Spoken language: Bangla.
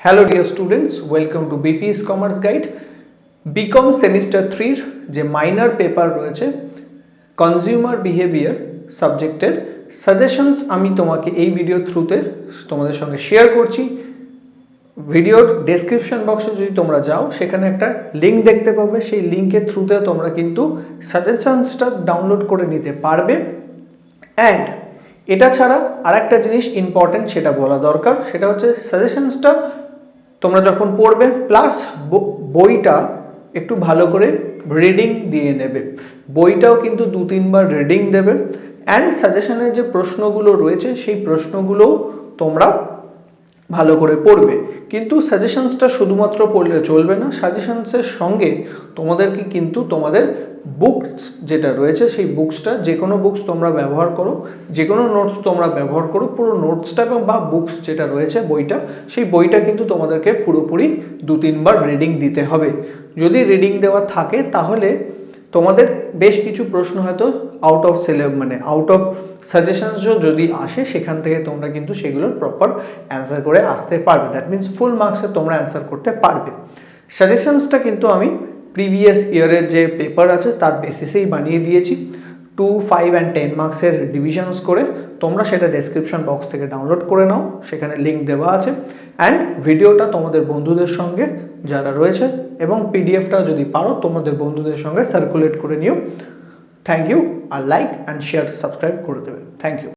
Hello dear students, welcome to BP's Commerce Guide. BCom Semester 3 যে মাইনর পেপার রয়েছে কনজিউমার বিহেভিয়ার সাবজেক্টের সাজেশনস আমি তোমাকে এই ভিডিও থ্রুতে তোমাদের সঙ্গে শেয়ার করছি। ভিডিওর ডেসক্রিপশন বক্সে যদি তোমরা যাও সেখানে একটা লিঙ্ক দেখতে পাবে, সেই লিঙ্কের থ্রুতে তোমরা কিন্তু সাজেশনসটা ডাউনলোড করে নিতে পারবে। অ্যান্ড এটা ছাড়া আরেকটা জিনিস ইম্পর্টেন্ট সেটা বলা দরকার, সেটা হচ্ছে সাজেশনসটা তোমরা যখন পড়বে প্লাস বইটা একটু ভালো করে রিডিং দিয়ে নেবে। বইটাও কিন্তু 2-3 বার রিডিং দেবে। অ্যান্ড সাজেশনের যে প্রশ্নগুলো রয়েছে সেই প্রশ্নগুলোও তোমরা ভালো করে পড়বে। কিন্তু সাজেশনসটা শুধুমাত্র পড়লে চলবে না, সাজেশনসের সঙ্গে তোমাদেরকে কিন্তু তোমাদের বুকস যেটা রয়েছে সেই বুকসটা, যে কোনো বুকস তোমরা ব্যবহার করো, যে কোনো নোটস তোমরা ব্যবহার করো, পুরো নোটসটা এবং বা বুকস যেটা রয়েছে বইটা, সেই বইটা কিন্তু তোমাদেরকে পুরোপুরি 2-3 বার রিডিং দিতে হবে। যদি রিডিং দেওয়া থাকে তাহলে তোমাদের বেশ কিছু প্রশ্ন হয়তো আউট অফ সাজেশনস যদি আসে সেখান থেকে তোমরা কিন্তু সেগুলোর প্রপার অ্যান্সার করে আসতে পারবে। দ্যাট মিনস ফুল মার্কসে তোমরা অ্যান্সার করতে পারবে। সাজেশনসটা কিন্তু আমি প্রিভিয়াস ইয়ারের যে পেপার আছে তার বেসিসেই বানিয়ে দিয়েছি, 2, 5 and 10 মার্কসের ডিভিশনস করে। তোমরা সেটা ডেসক্রিপশন বক্স থেকে ডাউনলোড করে নাও, সেখানে লিঙ্ক দেওয়া আছে। অ্যান্ড ভিডিওটা তোমাদের বন্ধুদের সঙ্গে যারা রয়েছে এবং পিডিএফটা যদি পারো তোমাদের বন্ধুদের সঙ্গে সার্কুলেট করে নিও। Thank you. আর লাইক অ্যান্ড শেয়ার সাবস্ক্রাইব করে দেবে। Thank you.